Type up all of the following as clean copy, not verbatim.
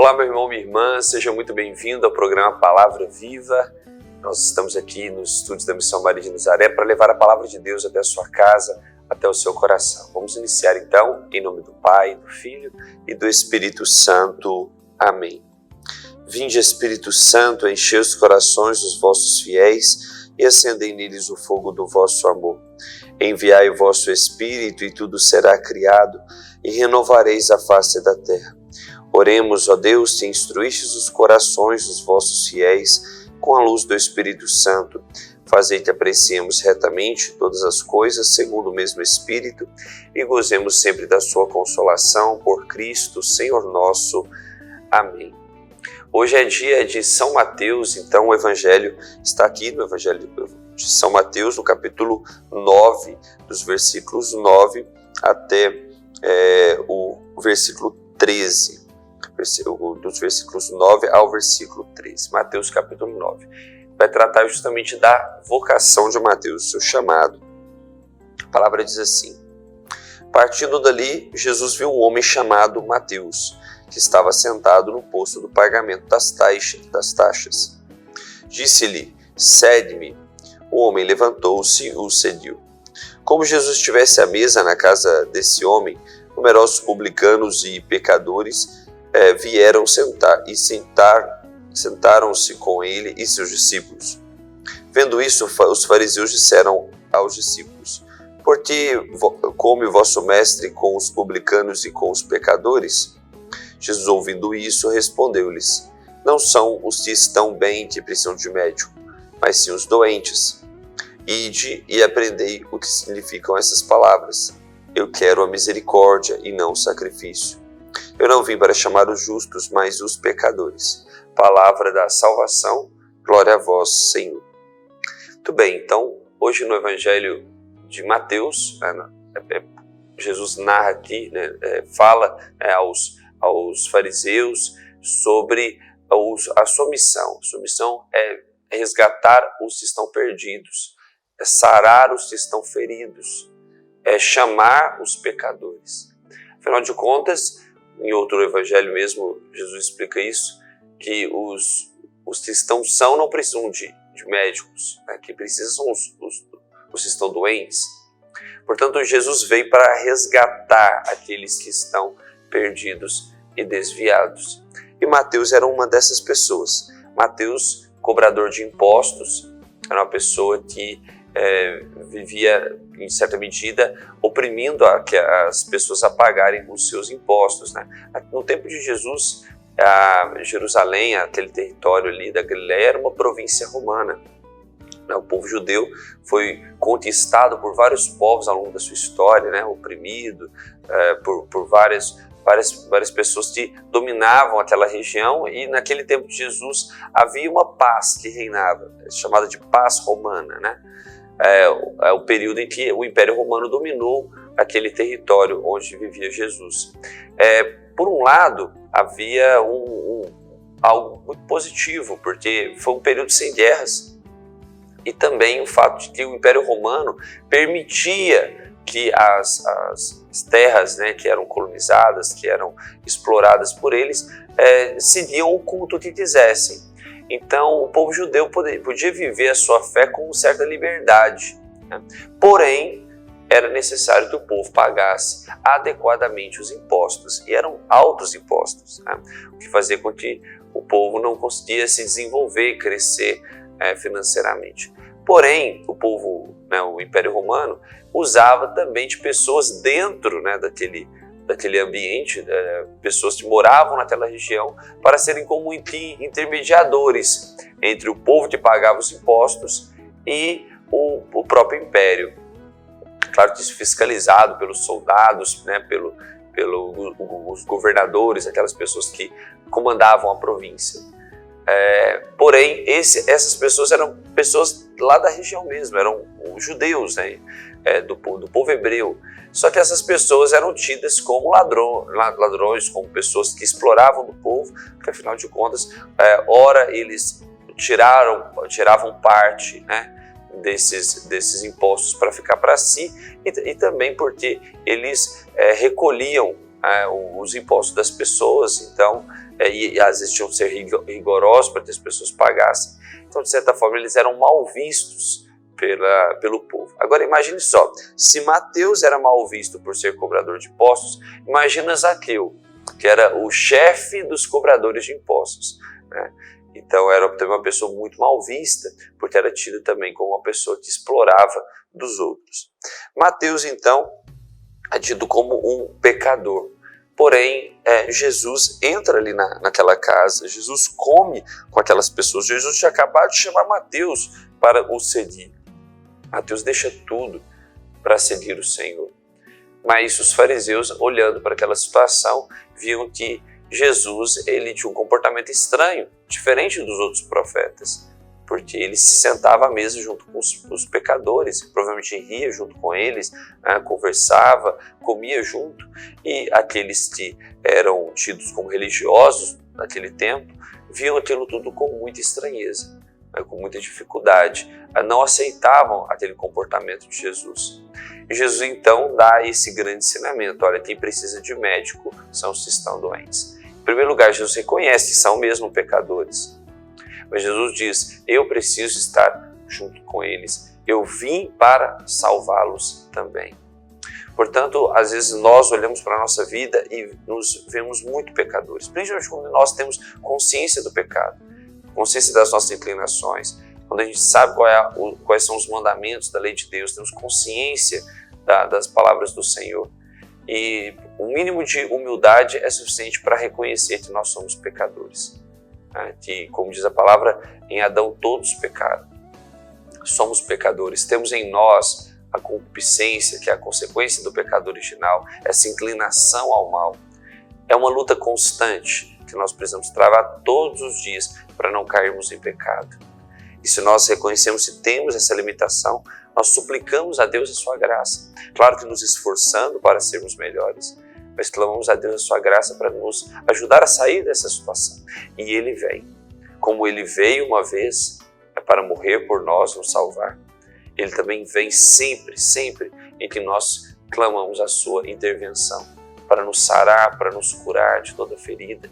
Olá, meu irmão, minha irmã, seja muito bem-vindo ao programa Palavra Viva. Nós estamos aqui nos estúdios da Missão Maria de Nazaré para levar a Palavra de Deus até a sua casa, até o seu coração. Vamos iniciar então, em nome do Pai, do Filho e do Espírito Santo. Amém. Vinde, Espírito Santo, enchei os corações dos vossos fiéis e acendei neles o fogo do vosso amor. Enviai o vosso Espírito e tudo será criado e renovareis a face da terra. Oremos, ó Deus, que instruístes os corações dos vossos fiéis com a luz do Espírito Santo. Fazei que apreciemos retamente todas as coisas segundo o mesmo Espírito e gozemos sempre da sua consolação por Cristo, Senhor nosso. Amém. Hoje é dia de São Mateus, então o Evangelho está aqui no Evangelho de São Mateus, no capítulo 9, dos versículos 9 até o versículo 13. Dos versículos 9 ao versículo 13, Mateus capítulo 9. Vai tratar justamente da vocação de Mateus, seu chamado. A palavra diz assim: partindo dali, Jesus viu um homem chamado Mateus, que estava sentado no posto do pagamento das taxas. Disse-lhe: segue-me. O homem levantou-se e o seguiu. Como Jesus estivesse à mesa na casa desse homem, numerosos publicanos e pecadores vieram sentaram-se com ele e seus discípulos. Vendo isso, os fariseus disseram aos discípulos: por que come o vosso mestre com os publicanos e com os pecadores? Jesus, ouvindo isso, respondeu-lhes: não são os que estão bem que precisam de médico, mas sim os doentes. Ide e aprendei o que significam essas palavras: eu quero a misericórdia e não o sacrifício. Eu não vim para chamar os justos, mas os pecadores. Palavra da salvação, glória a vós, Senhor. Muito bem, então, hoje no Evangelho de Mateus, Jesus narra aqui, fala aos fariseus sobre a sua missão. Sua missão é resgatar os que estão perdidos, é sarar os que estão feridos, é chamar os pecadores. Afinal de contas, em outro evangelho mesmo, Jesus explica isso, que os que estão são não precisam de médicos, que precisam são os que estão doentes. Portanto, Jesus veio para resgatar aqueles que estão perdidos e desviados. E Mateus era uma dessas pessoas. Mateus, cobrador de impostos, era uma pessoa que vivia, em certa medida, oprimindo as pessoas a pagarem os seus impostos. No tempo de Jesus, Jerusalém, aquele território ali da Galileia, era uma província romana. O povo judeu foi conquistado por vários povos ao longo da sua história, oprimido por várias pessoas que dominavam aquela região, e naquele tempo de Jesus havia uma paz que reinava, chamada de paz romana. É o período em que o Império Romano dominou aquele território onde vivia Jesus. Por um lado, havia algo muito positivo, porque foi um período sem guerras, e também o fato de que o Império Romano permitia que as terras que eram colonizadas, que eram exploradas por eles, seguiam o culto que quisessem. Então, o povo judeu podia viver a sua fé com certa liberdade. Porém, era necessário que o povo pagasse adequadamente os impostos, e eram altos impostos, o que fazia com que o povo não conseguia se desenvolver e crescer financeiramente. Porém, o povo, o Império Romano, usava também de pessoas dentro daquele ambiente, pessoas que moravam naquela região, para serem como intermediadores entre o povo que pagava os impostos e o próprio império. Claro que isso fiscalizado pelos soldados, pelos governadores, aquelas pessoas que comandavam a província. Porém, essas pessoas eram pessoas lá da região mesmo, eram os judeus, do povo hebreu. Só que essas pessoas eram tidas como ladrões, como pessoas que exploravam do povo, porque afinal de contas, ora eles tiravam parte desses impostos para ficar para si, e também porque eles recolhiam os impostos das pessoas, então, e às vezes tinham que ser rigorosos para que as pessoas pagassem. Então, de certa forma, eles eram mal vistos pelo povo. Agora, imagine só, se Mateus era mal visto por ser cobrador de impostos, imagina Zaqueu, que era o chefe dos cobradores de impostos, né? Então, era também uma pessoa muito mal vista, porque era tido também como uma pessoa que explorava dos outros. Mateus, então, é tido como um pecador. Porém, Jesus entra ali naquela casa, Jesus come com aquelas pessoas. Jesus tinha acabado de chamar Mateus para o seguir. Mateus deixa tudo para seguir o Senhor. Mas os fariseus, olhando para aquela situação, viam que Jesus ele tinha um comportamento estranho, diferente dos outros profetas, porque ele se sentava à mesa junto com os pecadores, provavelmente ria junto com eles, conversava, comia junto, e aqueles que eram tidos como religiosos naquele tempo, viam aquilo tudo com muita estranheza, com muita dificuldade, não aceitavam aquele comportamento de Jesus. E Jesus então dá esse grande ensinamento: olha, quem precisa de médico são os que estão doentes. Em primeiro lugar, Jesus reconhece que são mesmo pecadores, mas Jesus diz: eu preciso estar junto com eles, eu vim para salvá-los também. Portanto, às vezes nós olhamos para a nossa vida e nos vemos muito pecadores, principalmente quando nós temos consciência do pecado, consciência das nossas inclinações, quando a gente sabe quais são os mandamentos da lei de Deus, temos consciência das palavras do Senhor. E o mínimo de humildade é suficiente para reconhecer que nós somos pecadores. Que, como diz a palavra, em Adão todos pecaram. Somos pecadores, temos em nós a concupiscência, que é a consequência do pecado original, essa inclinação ao mal. É uma luta constante que nós precisamos travar todos os dias para não cairmos em pecado. E se nós reconhecemos que temos essa limitação, nós suplicamos a Deus a sua graça. Claro que nos esforçando para sermos melhores, mas clamamos a Deus a sua graça para nos ajudar a sair dessa situação. E Ele vem. Como Ele veio uma vez para morrer por nós, nos salvar, Ele também vem sempre, sempre em que nós clamamos a sua intervenção para nos sarar, para nos curar de toda ferida,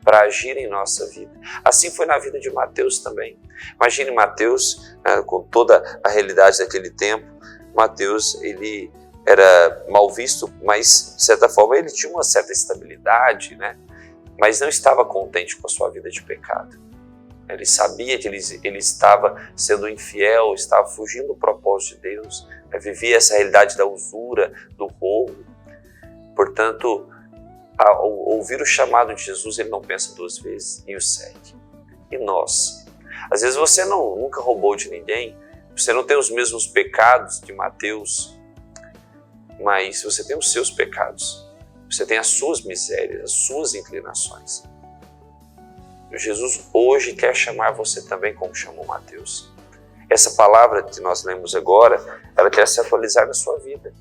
para agir em nossa vida. Assim foi na vida de Mateus também. Imagine Mateus, com toda a realidade daquele tempo. Mateus, ele era mal visto, mas de certa forma ele tinha uma certa estabilidade, né? Mas não estava contente com a sua vida de pecado. Ele sabia que ele estava sendo infiel, estava fugindo do propósito de Deus, vivia essa realidade da usura, do roubo. Portanto, ao ouvir o chamado de Jesus, ele não pensa duas vezes e o segue. E nós? Às vezes você nunca roubou de ninguém, você não tem os mesmos pecados de Mateus, mas você tem os seus pecados, você tem as suas misérias, as suas inclinações. Jesus hoje quer chamar você também como chamou Mateus. Essa palavra que nós lemos agora, ela quer se atualizar na sua vida.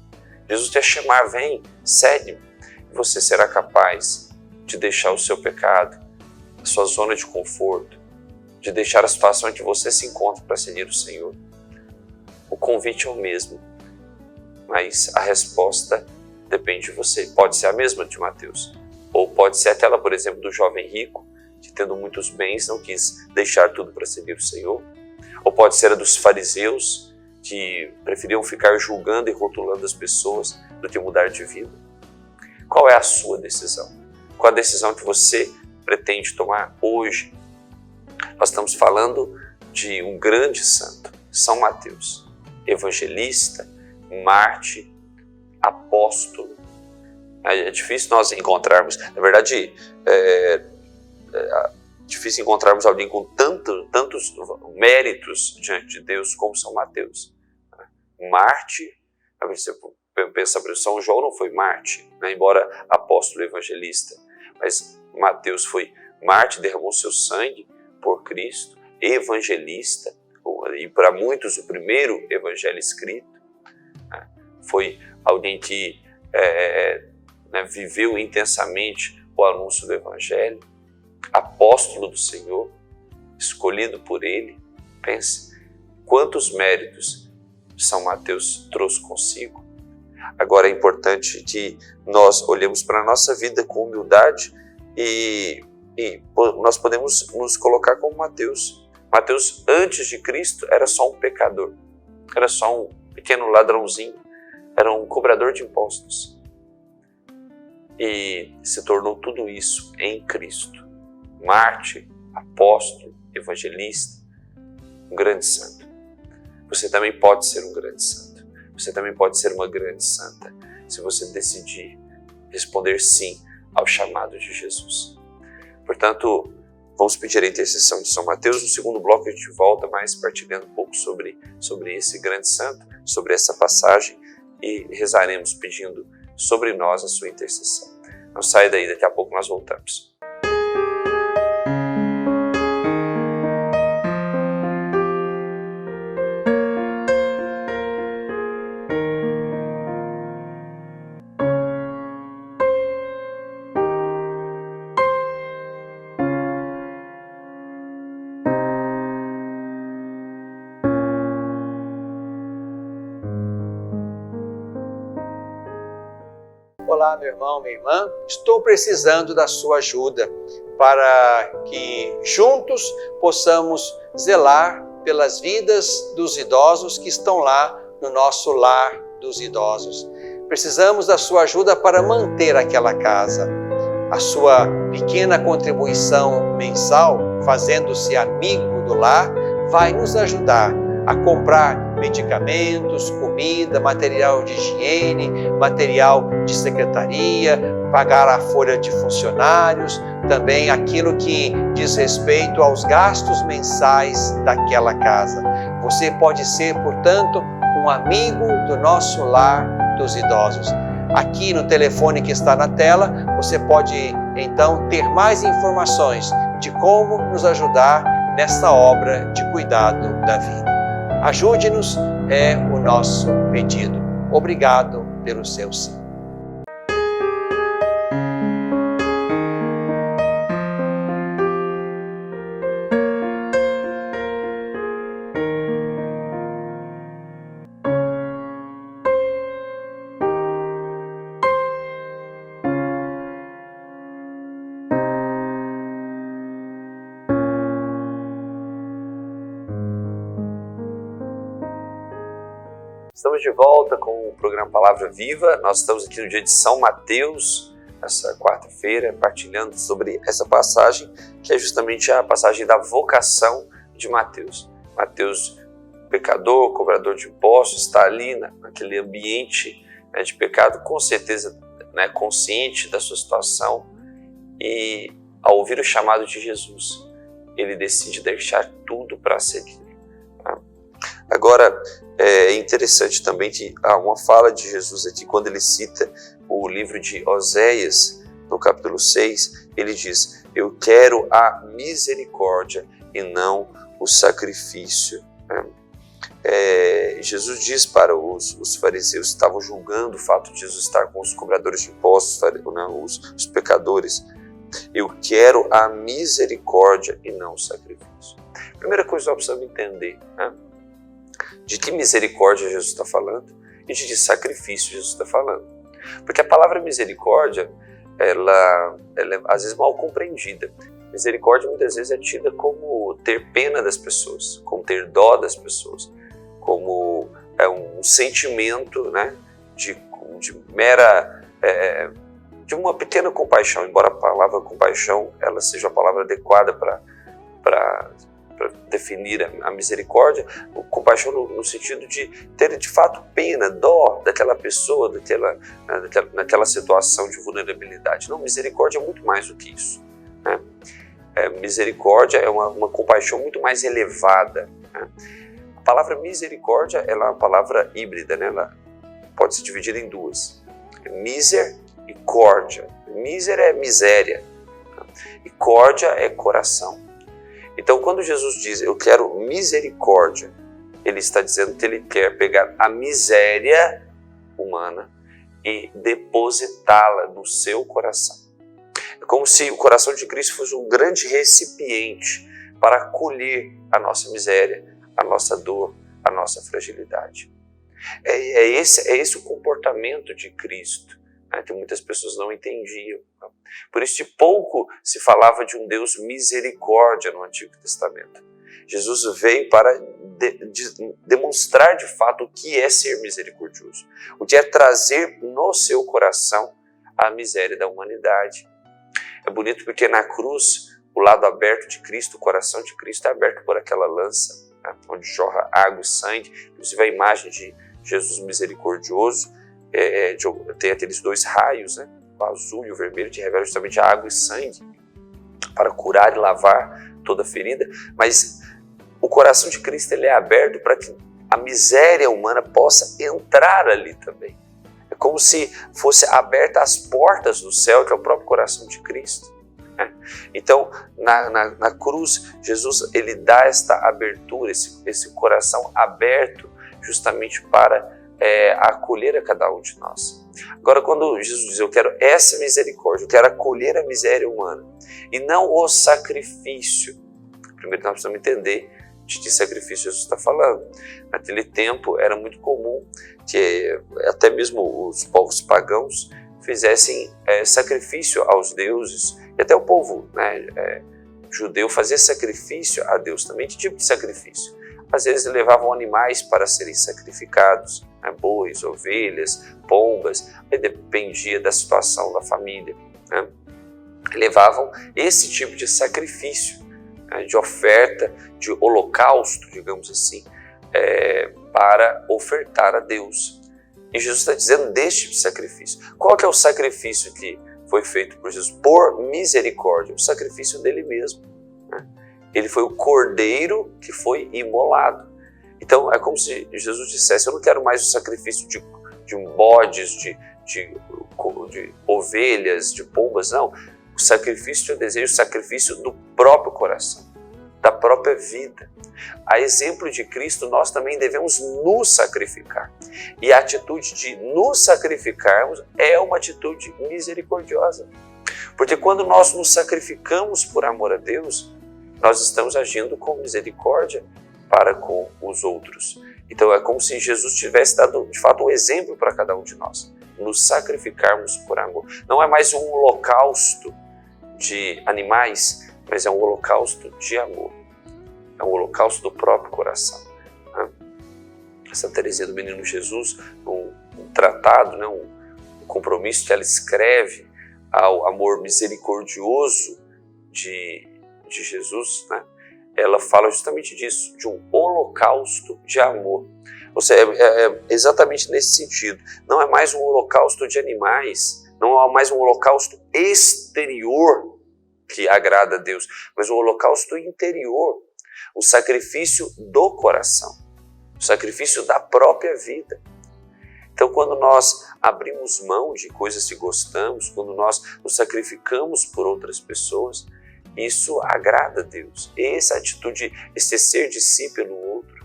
Jesus quer chamar: vem, segue-me. Você será capaz de deixar o seu pecado, a sua zona de conforto, de deixar a situação em que você se encontra para seguir o Senhor. O convite é o mesmo, mas a resposta depende de você. Pode ser a mesma de Mateus, ou pode ser aquela, por exemplo, do jovem rico, que tendo muitos bens não quis deixar tudo para seguir o Senhor, ou pode ser a dos fariseus, que preferiam ficar julgando e rotulando as pessoas do que mudar de vida. Qual é a sua decisão? Qual a decisão que você pretende tomar hoje? Nós estamos falando de um grande santo, São Mateus, evangelista, mártir, apóstolo. É difícil nós encontrarmos, na verdade, difícil encontrarmos alguém com tantos méritos diante de Deus como São Mateus. Mártir, pensa para São João não foi mártir, né? Embora apóstolo e evangelista, mas Mateus foi mártir, derramou seu sangue por Cristo, evangelista, e para muitos o primeiro evangelho escrito, né? Foi alguém que viveu intensamente o anúncio do evangelho, apóstolo do Senhor, escolhido por Ele. Pense quantos méritos São Mateus trouxe consigo. Agora é importante que nós olhemos para a nossa vida com humildade e nós podemos nos colocar como Mateus. Mateus, antes de Cristo, era só um pecador, era só um pequeno ladrãozinho, era um cobrador de impostos. E se tornou tudo isso em Cristo. Mártir, apóstolo, evangelista, um grande santo. Você também pode ser um grande santo. Você também pode ser uma grande santa, se você decidir responder sim ao chamado de Jesus. Portanto, vamos pedir a intercessão de São Mateus. No segundo bloco a gente volta mais partilhando um pouco sobre esse grande santo, sobre essa passagem, e rezaremos pedindo sobre nós a sua intercessão. Não saia daí, daqui a pouco nós voltamos. Olá, meu irmão, minha irmã, estou precisando da sua ajuda para que juntos possamos zelar pelas vidas dos idosos que estão lá no nosso lar dos idosos. Precisamos da sua ajuda para manter aquela casa. A sua pequena contribuição mensal, fazendo-se amigo do lar, vai nos ajudar a comprar medicamentos, comida, material de higiene, material de secretaria, pagar a folha de funcionários, também aquilo que diz respeito aos gastos mensais daquela casa. Você pode ser, portanto, um amigo do nosso lar dos idosos. Aqui no telefone que está na tela, você pode então ter mais informações de como nos ajudar nessa obra de cuidado da vida. Ajude-nos é o nosso pedido. Obrigado pelo seu sim. Estamos de volta com o programa Palavra Viva. Nós estamos aqui no dia de São Mateus, essa quarta-feira, partilhando sobre essa passagem, que é justamente a passagem da vocação de Mateus. Mateus, pecador, cobrador de impostos, está ali naquele ambiente de pecado, com certeza consciente da sua situação, e ao ouvir o chamado de Jesus, ele decide deixar tudo para seguir. Agora, é interessante também que há uma fala de Jesus aqui, quando ele cita o livro de Oséias, no capítulo 6, ele diz: eu quero a misericórdia e não o sacrifício. Jesus diz para os fariseus que estavam julgando o fato de Jesus estar com os cobradores de impostos, os pecadores: eu quero a misericórdia e não o sacrifício. Primeira coisa que nós precisamos entender, de que misericórdia Jesus está falando e de que sacrifício Jesus está falando. Porque a palavra misericórdia, ela é às vezes mal compreendida. Misericórdia muitas vezes é tida como ter pena das pessoas, como ter dó das pessoas, como um sentimento de uma pequena compaixão, embora a palavra compaixão ela seja a palavra adequada para definir a misericórdia, compaixão no sentido de ter de fato pena, dó daquela pessoa, naquela situação de vulnerabilidade. Não, misericórdia é muito mais do que isso. Misericórdia é uma compaixão muito mais elevada. A palavra misericórdia ela é uma palavra híbrida, ela pode se dividir em duas: miser e córdia. Miser é miséria e córdia é coração. Então, quando Jesus diz, eu quero misericórdia, ele está dizendo que ele quer pegar a miséria humana e depositá-la no seu coração. É como se o coração de Cristo fosse um grande recipiente para acolher a nossa miséria, a nossa dor, a nossa fragilidade. É esse o comportamento de Cristo, né, que muitas pessoas não entendiam. Por isso, de pouco se falava de um Deus misericórdia no Antigo Testamento. Jesus veio para demonstrar de fato o que é ser misericordioso, o que é trazer no seu coração a miséria da humanidade. É bonito porque na cruz, o lado aberto de Cristo, o coração de Cristo é aberto por aquela lança, né, onde jorra água e sangue. Inclusive a imagem de Jesus misericordioso tem aqueles dois raios, né, o azul e o vermelho, que revelam justamente a água e sangue para curar e lavar toda ferida. Mas o coração de Cristo ele é aberto para que a miséria humana possa entrar ali também. É como se fosse aberta as portas do céu, que é o próprio coração de Cristo. Então, na cruz, Jesus ele dá esta abertura, esse coração aberto justamente para acolher a cada um de nós. Agora, quando Jesus diz, eu quero essa misericórdia, eu quero acolher a miséria humana, e não o sacrifício. Primeiro nós precisamos entender de que sacrifício Jesus está falando. Naquele tempo era muito comum que até mesmo os povos pagãos fizessem sacrifício aos deuses, e até o povo judeu fazia sacrifício a Deus também. Que tipo de sacrifício? Às vezes levavam animais para serem sacrificados, né, bois, ovelhas, pombas, aí dependia da situação da família, né? Levavam esse tipo de sacrifício, né, de oferta, de holocausto, digamos assim, para ofertar a Deus. E Jesus está dizendo deste tipo de sacrifício. Qual que é o sacrifício que foi feito por Jesus? Por misericórdia, o sacrifício dele mesmo, né? Ele foi o cordeiro que foi imolado. Então é como se Jesus dissesse, eu não quero mais o sacrifício de bodes, de ovelhas, de pombas, não. O sacrifício que eu desejo, o sacrifício do próprio coração, da própria vida. A exemplo de Cristo, nós também devemos nos sacrificar. E a atitude de nos sacrificarmos é uma atitude misericordiosa. Porque quando nós nos sacrificamos por amor a Deus, nós estamos agindo com misericórdia para com os outros. Então é como se Jesus tivesse dado, de fato, um exemplo para cada um de nós. Nos sacrificarmos por amor. Não é mais um holocausto de animais, mas é um holocausto de amor. É um holocausto do próprio coração. Né? Santa Teresinha do Menino Jesus, um tratado, né, um compromisso que ela escreve ao amor misericordioso de Jesus, né? Ela fala justamente disso, de um holocausto de amor. Ou seja, é exatamente nesse sentido. Não é mais um holocausto de animais, não é mais um holocausto exterior que agrada a Deus, mas um holocausto interior, o sacrifício do coração, o sacrifício da própria vida. Então, quando nós abrimos mão de coisas que gostamos, quando nós nos sacrificamos por outras pessoas, isso agrada a Deus. Essa atitude, esse ser de si pelo outro,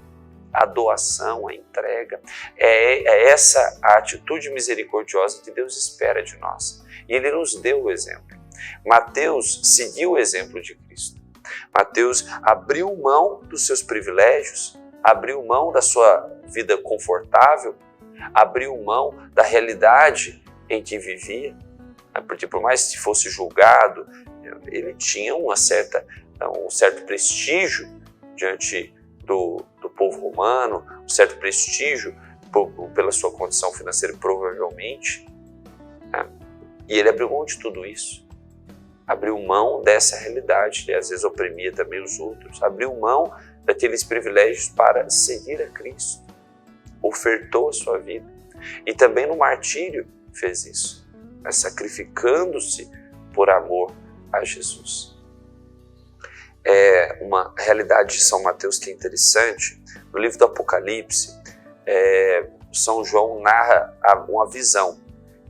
a doação, a entrega, é essa a atitude misericordiosa que Deus espera de nós. E Ele nos deu o exemplo. Mateus seguiu o exemplo de Cristo. Mateus abriu mão dos seus privilégios, abriu mão da sua vida confortável, abriu mão da realidade em que vivia, porque por mais que fosse julgado, ele tinha um certo prestígio diante do povo romano, um certo prestígio pela sua condição financeira, provavelmente. Né? E ele abriu mão de tudo isso. Abriu mão dessa realidade, que às vezes oprimia também os outros. Abriu mão daqueles privilégios para seguir a Cristo. Ofertou a sua vida. E também no martírio fez isso, sacrificando-se por amor a Jesus. É uma realidade de São Mateus que é interessante. No livro do Apocalipse, São João narra uma visão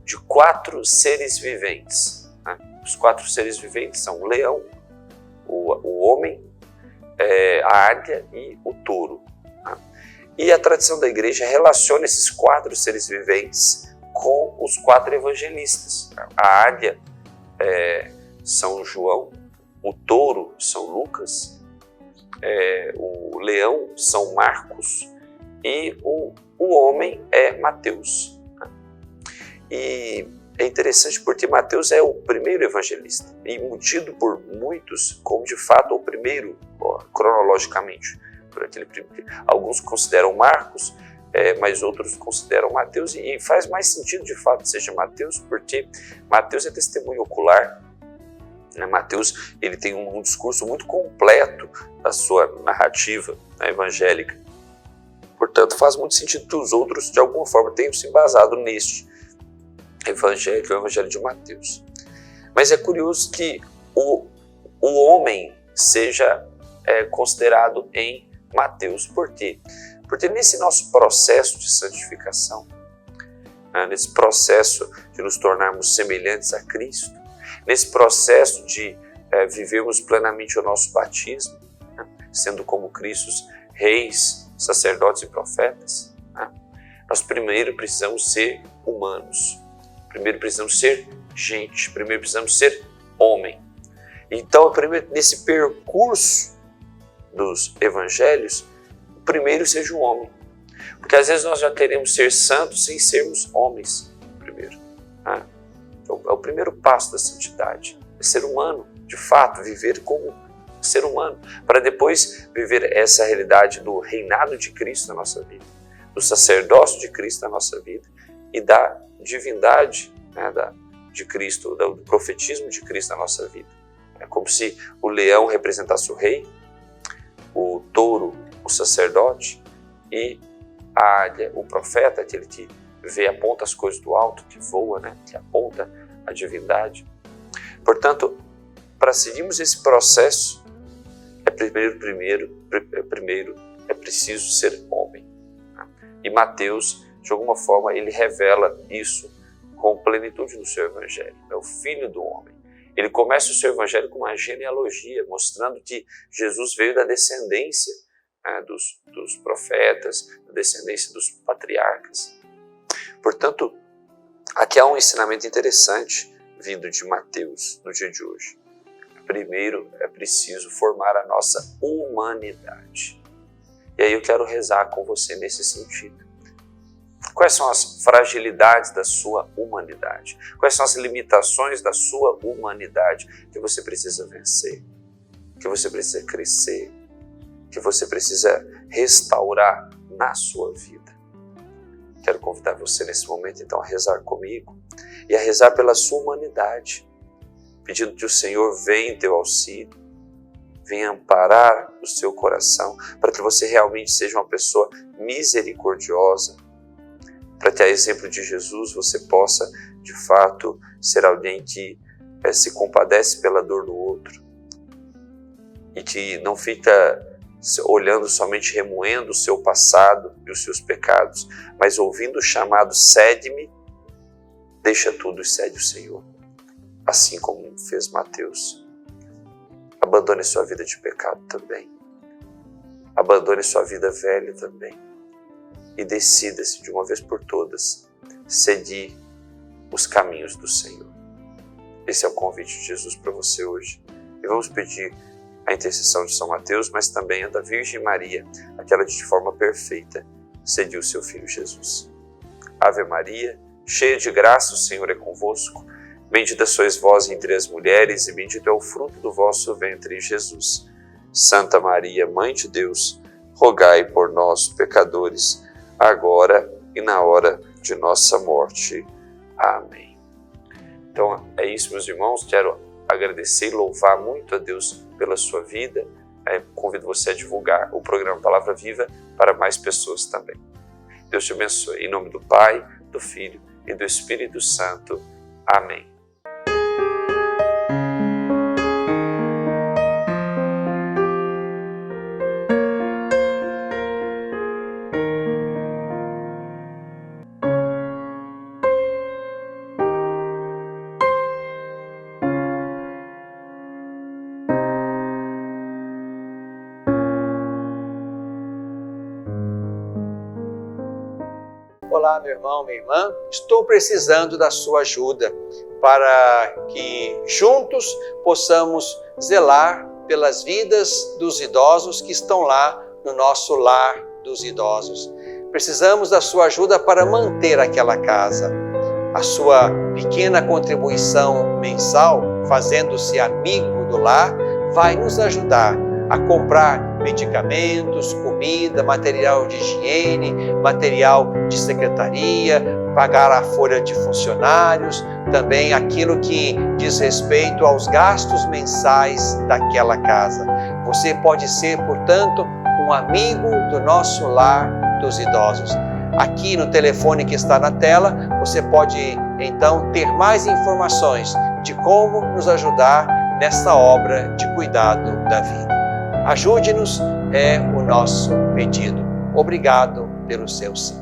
de 4 seres viventes. Né? Os 4 seres viventes são o leão, o homem, a águia e o touro. Né? E a tradição da igreja relaciona esses 4 seres viventes com os 4 evangelistas. A águia São João, o touro, São Lucas, o leão, São Marcos, e o homem é Mateus. E é interessante porque Mateus é o primeiro evangelista e tido por muitos como de fato o primeiro, cronologicamente. Por aquele, alguns consideram Marcos, mas outros consideram Mateus, e faz mais sentido de fato que seja Mateus, porque Mateus é testemunho ocular. Mateus ele tem um discurso muito completo da sua narrativa evangélica. Portanto, faz muito sentido que os outros, de alguma forma, tenham se embasado neste evangelho, que é o evangelho de Mateus. Mas é curioso que o homem seja considerado em Mateus. Por quê? Porque nesse nosso processo de santificação, nesse processo de nos tornarmos semelhantes a Cristo, nesse processo de vivermos plenamente o nosso batismo, sendo como Cristo reis, sacerdotes e profetas, nós primeiro precisamos ser humanos, primeiro precisamos ser gente, primeiro precisamos ser homem. Então, nesse percurso dos evangelhos, o primeiro seja o homem. Porque às vezes nós já queremos ser santos sem sermos homens primeiro. É o primeiro passo da santidade. É ser humano, de fato, viver como ser humano, para depois viver essa realidade do reinado de Cristo na nossa vida, do sacerdócio de Cristo na nossa vida e da divindade de Cristo, do profetismo de Cristo na nossa vida. É como se o leão representasse o rei, o touro, o sacerdote, e a águia, o profeta, aquele que vê, aponta as coisas do alto, que voa, que aponta a divindade. Portanto, para seguirmos esse processo, primeiro é preciso ser homem. E Mateus, de alguma forma, ele revela isso com plenitude no seu evangelho. É o Filho do homem. Ele começa o seu evangelho com uma genealogia, mostrando que Jesus veio da descendência dos profetas, da descendência dos patriarcas. Portanto, aqui há um ensinamento interessante vindo de Mateus no dia de hoje. Primeiro é preciso formar a nossa humanidade. E aí eu quero rezar com você nesse sentido. Quais são as fragilidades da sua humanidade? Quais são as limitações da sua humanidade que você precisa vencer? Que você precisa crescer? Que você precisa restaurar na sua vida? Quero convidar você nesse momento então a rezar comigo e a rezar pela sua humanidade, pedindo que o Senhor venha em teu auxílio, venha amparar o seu coração, para que você realmente seja uma pessoa misericordiosa, para que, a exemplo de Jesus, você possa, de fato, ser alguém que se compadece pela dor do outro e que não fica olhando somente, remoendo o seu passado e os seus pecados, mas ouvindo o chamado segue-me, deixa tudo e segue o Senhor. Assim como fez Mateus. Abandone sua vida de pecado também. Abandone sua vida velha também. E decida-se de uma vez por todas seguir os caminhos do Senhor. Esse é o convite de Jesus para você hoje. E vamos pedir a intercessão de São Mateus, mas também a da Virgem Maria, aquela que de forma perfeita seguiu o seu Filho Jesus. Ave Maria, cheia de graça, o Senhor é convosco. Bendita sois vós entre as mulheres e bendito é o fruto do vosso ventre, Jesus. Santa Maria, Mãe de Deus, rogai por nós, pecadores, agora e na hora de nossa morte. Amém. Então é isso, meus irmãos. Quero agradecer e louvar muito a Deus pela sua vida. Convido você a divulgar o programa Palavra Viva para mais pessoas também. Deus te abençoe. Em nome do Pai, do Filho e do Espírito Santo. Amém. Olá, meu irmão, minha irmã, estou precisando da sua ajuda para que juntos possamos zelar pelas vidas dos idosos que estão lá no nosso lar dos idosos. Precisamos da sua ajuda para manter aquela casa. A sua pequena contribuição mensal, fazendo-se amigo do lar, vai nos ajudar a comprar medicamentos, comida, material de higiene, material de secretaria, pagar a folha de funcionários, também aquilo que diz respeito aos gastos mensais daquela casa. Você pode ser, portanto, um amigo do nosso lar dos idosos. Aqui no telefone que está na tela, você pode então ter mais informações de como nos ajudar nessa obra de cuidado da vida. Ajude-nos é o nosso pedido. Obrigado pelo seu sim.